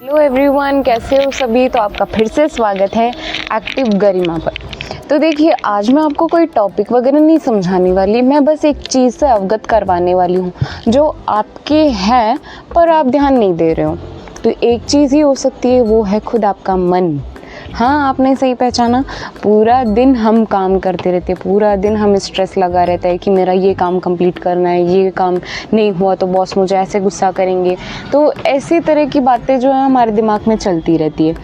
Hello everyone, कैसे हो सभी। तो आपका फिर से स्वागत है एक्टिव गरिमा पर। तो देखिए, आज मैं आपको कोई टॉपिक वगैरह नहीं समझाने वाली, मैं बस एक चीज़ से अवगत करवाने वाली हूँ जो आपके है पर आप ध्यान नहीं दे रहे हो। तो एक चीज़ ही हो सकती है, वो है खुद आपका मन। हाँ, आपने सही पहचाना। पूरा दिन हम काम करते रहते हैं, पूरा दिन हमें स्ट्रेस लगा रहता है कि मेरा ये काम कंप्लीट करना है, ये काम नहीं हुआ तो बॉस मुझे ऐसे गुस्सा करेंगे। तो ऐसी तरह की बातें जो है हमारे दिमाग में चलती रहती है।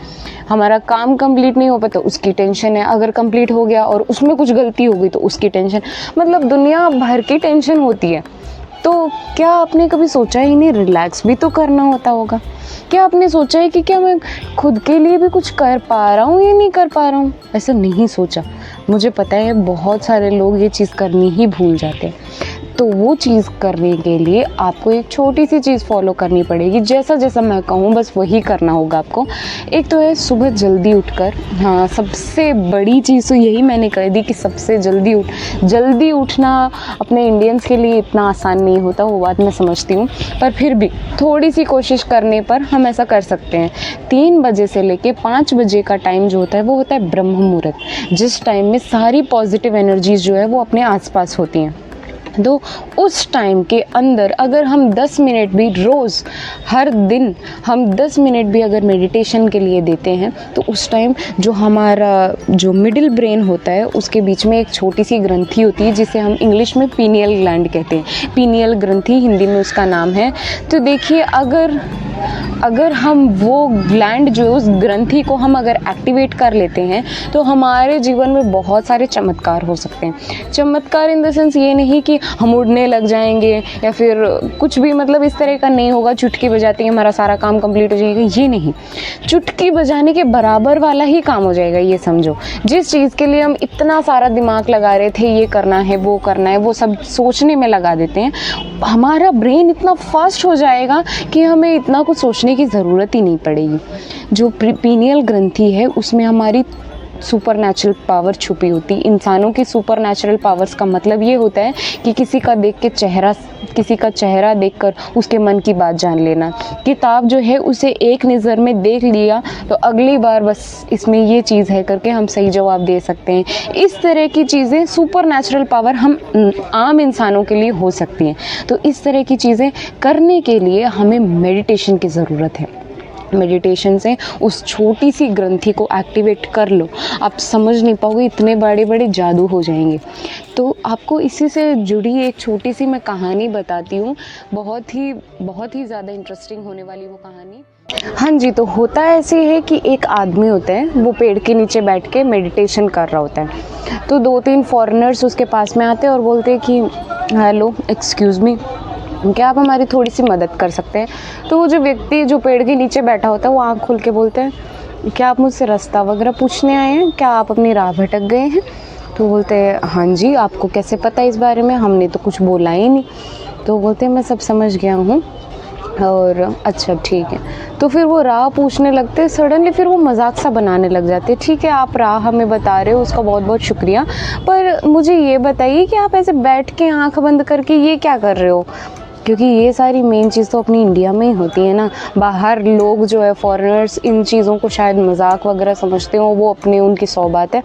हमारा काम कंप्लीट नहीं हो पाता तो उसकी टेंशन है, अगर कंप्लीट हो गया और उसमें कुछ गलती हो गई तो उसकी टेंशन, मतलब दुनिया भर की टेंशन होती है। तो क्या आपने कभी सोचा ही नहीं, रिलैक्स भी तो करना होता होगा? क्या आपने सोचा है कि क्या मैं खुद के लिए भी कुछ कर पा रहा हूँ या नहीं कर पा रहा हूँ? ऐसा नहीं सोचा। मुझे पता है बहुत सारे लोग ये चीज़ करनी ही भूल जाते हैं। तो वो चीज़ करने के लिए आपको एक छोटी सी चीज़ फॉलो करनी पड़ेगी। जैसा जैसा मैं कहूँ बस वही करना होगा आपको। एक तो है सुबह जल्दी उठकर, हाँ, सबसे बड़ी चीज़ तो यही मैंने कह दी कि सबसे जल्दी उठना अपने इंडियंस के लिए इतना आसान नहीं होता, वो बात मैं समझती हूँ। पर फिर भी थोड़ी सी कोशिश करने पर हम ऐसा कर सकते हैं। 3 बजे से लेके 5 बजे का टाइम जो होता है वो होता है ब्रह्म मुहूर्त, जिस टाइम में सारी पॉजिटिव एनर्जीज जो है वो अपने आसपास होती हैं। तो उस टाइम के अंदर अगर हम 10 मिनट भी रोज़, हर दिन हम 10 मिनट भी अगर मेडिटेशन के लिए देते हैं तो उस टाइम जो हमारा जो मिडिल ब्रेन होता है उसके बीच में एक छोटी सी ग्रंथि होती है जिसे हम इंग्लिश में पीनियल ग्लैंड कहते हैं। पीनियल ग्रंथि हिंदी में उसका नाम है। तो देखिए, अगर हम वो ग्लैंड जो उस ग्रंथि को हम अगर एक्टिवेट कर लेते हैं तो हमारे जीवन में बहुत सारे चमत्कार हो सकते हैं। चमत्कार इन द सेंस ये नहीं कि हम उड़ने लग जाएंगे या फिर कुछ भी, मतलब इस तरह का नहीं होगा चुटकी बजाते ही हमारा सारा काम कंप्लीट हो जाएगा, ये नहीं। चुटकी बजाने के बराबर वाला ही काम हो जाएगा, ये समझो। जिस चीज़ के लिए हम इतना सारा दिमाग लगा रहे थे, ये करना है वो करना है, वो सब सोचने में लगा देते हैं, हमारा ब्रेन इतना फास्ट हो जाएगा कि हमें इतना कुछ सोचने की ज़रूरत ही नहीं पड़ेगी। जो पीनियल ग्रंथि है उसमें हमारी सुपर नेचुरल पावर छुपी होती। इंसानों की सुपर नेचुरल पावर्स का मतलब ये होता है कि किसी का चेहरा देखकर उसके मन की बात जान लेना। किताब जो है उसे एक नज़र में देख लिया तो अगली बार बस इसमें ये चीज़ है करके हम सही जवाब दे सकते हैं। इस तरह की चीज़ें, सुपर नेचुरल पावर हम आम इंसानों के लिए हो सकती हैं। तो इस तरह की चीज़ें करने के लिए हमें मेडिटेशन की ज़रूरत है। मेडिटेशन से उस छोटी सी ग्रंथि को एक्टिवेट कर लो, आप समझ नहीं पाओगे, इतने बड़े बड़े जादू हो जाएंगे। तो आपको इसी से जुड़ी एक छोटी सी मैं कहानी बताती हूँ, बहुत ही ज़्यादा इंटरेस्टिंग होने वाली वो कहानी। हाँ जी, तो होता ऐसे है कि एक आदमी होता है, वो पेड़ के नीचे बैठ के मेडिटेशन कर रहा होता है। तो 2-3 फॉरेनर्स उसके पास में आते हैं और बोलते हैं कि हेलो, एक्सक्यूज़ मी, क्या आप हमारी थोड़ी सी मदद कर सकते हैं? तो वो जो व्यक्ति जो पेड़ के नीचे बैठा होता है वो आँख खोल के बोलते हैं, क्या आप मुझसे रास्ता वगैरह पूछने आए हैं? क्या आप अपनी राह भटक गए हैं? तो बोलते हैं, हाँ जी, आपको कैसे पता इस बारे में? हमने तो कुछ बोला ही नहीं। तो बोलते हैं, मैं सब समझ गया हूँ और अच्छा ठीक है। तो फिर वो राह पूछने लगते हैं। सडनली फिर वो मजाक सा बनाने लग जाते हैं, ठीक है आप राह हमें बता रहे हो, उसका बहुत बहुत शुक्रिया, पर मुझे ये बताइए कि आप ऐसे बैठ के आँख बंद करके ये क्या कर रहे हो? क्योंकि ये सारी मेन चीज़ तो अपनी इंडिया में ही होती है ना। बाहर लोग जो है, फॉरेनर्स, इन चीज़ों को शायद मजाक वगैरह समझते हो, वो अपने उनकी 100 बात है,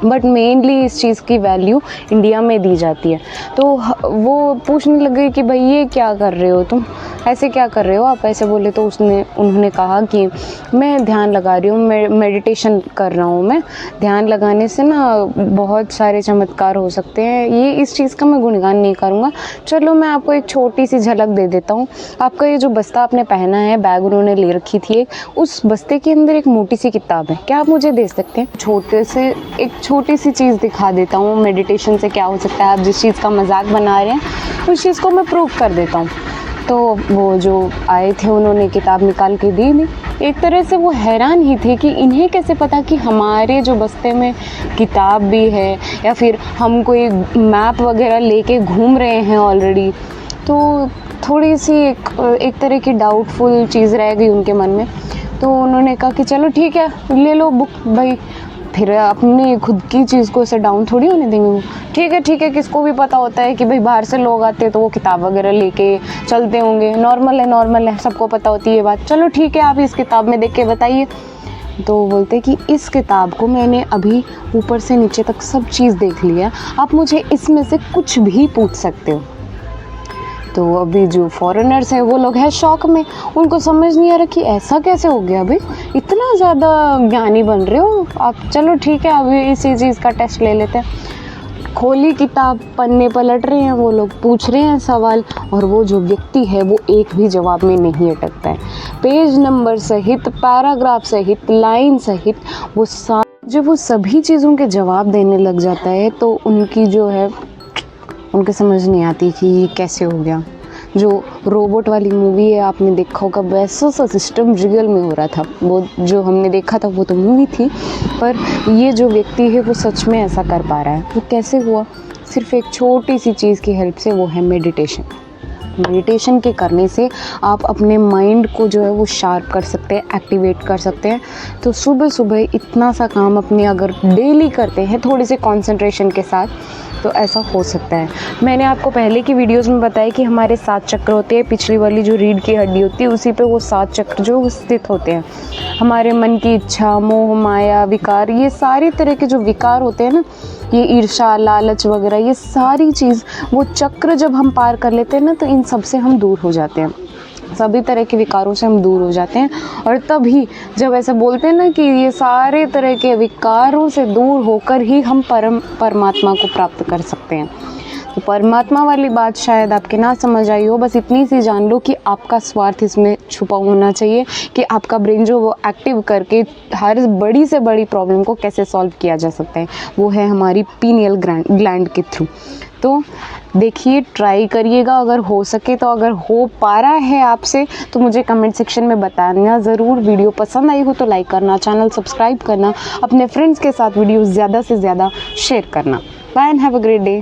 बट मेनली इस चीज़ की वैल्यू इंडिया में दी जाती है। तो वो पूछने लगे कि भाई ये क्या कर रहे हो तुम, ऐसे क्या कर रहे हो आप? ऐसे बोले तो उन्होंने कहा कि मैं ध्यान लगा रही हूँ, मेडिटेशन कर रहा हूँ मैं। ध्यान लगाने से ना बहुत सारे चमत्कार हो सकते हैं। ये इस चीज़ का मैं गुणगान नहीं करूँगा, चलो मैं आपको एक छोटी सी झलक दे देता हूँ। आपका ये जो बस्ता आपने पहना है, बैग उन्होंने ले रखी थी, उस बस्ते के अंदर एक मोटी सी किताब है, क्या आप मुझे दे सकते हैं? छोटी सी चीज़ दिखा देता हूँ, मेडिटेशन से क्या हो सकता है। आप जिस चीज़ का मजाक बना रहे हैं उस चीज़ को मैं प्रूव कर देता हूँ। तो वो जो आए थे उन्होंने किताब निकाल के दी नहीं। एक तरह से वो हैरान ही थे कि इन्हें कैसे पता कि हमारे जो बस्ते में किताब भी है या फिर हम कोई मैप वगैरह लेके घूम रहे हैं ऑलरेडी। तो थोड़ी सी एक तरह की डाउटफुल चीज़ रह गई उनके मन में। तो उन्होंने कहा कि चलो ठीक है, ले लो बुक भाई, फिर अपनी खुद की चीज़ को ऐसे डाउन थोड़ी होने देंगे वो। ठीक है, किसको भी पता होता है कि भाई बाहर से लोग आते हैं तो वो किताब वगैरह लेके चलते होंगे, नॉर्मल है, सबको पता होती है ये बात। चलो ठीक है, आप इस किताब में देख के बताइए। तो वो बोलते कि इस किताब को मैंने अभी ऊपर से नीचे तक सब चीज़ देख लिया, आप मुझे इसमें से कुछ भी पूछ सकते हो। तो अभी जो फॉरेनर्स हैं वो लोग हैं शॉक में, उनको समझ नहीं आ रहा कि ऐसा कैसे हो गया भाई, इतना ज़्यादा ज्ञानी बन रहे हो आप। चलो ठीक है, अभी इसी चीज़ का टेस्ट ले लेते हैं। खोली किताब, पन्ने पलट रहे हैं वो लोग, पूछ रहे हैं सवाल, और वो जो व्यक्ति है वो एक भी जवाब में नहीं अटकता है। पेज नंबर सहित, पैराग्राफ सहित, लाइन सहित जब वो सभी चीज़ों के जवाब देने लग जाता है तो उनकी जो है उनके समझ नहीं आती कि ये कैसे हो गया। जो रोबोट वाली मूवी है आपने देखा होगा, वैसा सा सिस्टम रियल में हो रहा था। वो जो हमने देखा था वो तो मूवी थी, पर ये जो व्यक्ति है वो सच में ऐसा कर पा रहा है। वो कैसे हुआ? सिर्फ एक छोटी सी चीज़ की हेल्प से, वो है मेडिटेशन। मेडिटेशन के करने से आप अपने माइंड को जो है वो शार्प कर सकते हैं, एक्टिवेट कर सकते हैं। तो सुबह सुबह इतना सा काम अपने अगर डेली करते हैं थोड़ी सी कंसंट्रेशन के साथ, तो ऐसा हो सकता है। मैंने आपको पहले की वीडियोस में बताया कि हमारे 7 चक्र होते हैं, पिछली वाली जो रीढ़ की हड्डी होती है उसी पे वो 7 चक्र जो स्थित होते हैं। हमारे मन की इच्छा, मोह, माया, विकार, ये सारी तरह के जो विकार होते हैं ना, ये ईर्ष्या, लालच वगैरह, ये सारी चीज़, वो चक्र जब हम पार कर लेते हैं ना, तो इन सब से हम दूर हो जाते हैं, सभी तरह के विकारों से हम दूर हो जाते हैं। और तभी जब ऐसे बोलते हैं ना कि ये सारे तरह के विकारों से दूर होकर ही हम परमात्मा को प्राप्त कर सकते हैं। तो परमात्मा वाली बात शायद आपके ना समझ आई हो, बस इतनी सी जान लो कि आपका स्वार्थ इसमें छुपा होना चाहिए, कि आपका ब्रेन जो वो एक्टिव करके हर बड़ी से बड़ी प्रॉब्लम को कैसे सॉल्व किया जा सकता है, वो है हमारी पीनियल ग्लैंड के थ्रू। तो देखिए, ट्राई करिएगा अगर हो सके तो। अगर हो पा रहा है आपसे तो मुझे कमेंट सेक्शन में बताना ज़रूर। वीडियो पसंद आई हो तो लाइक करना, चैनल सब्सक्राइब करना, अपने फ्रेंड्स के साथ वीडियो ज़्यादा से ज़्यादा शेयर करना। Bye and have a great day.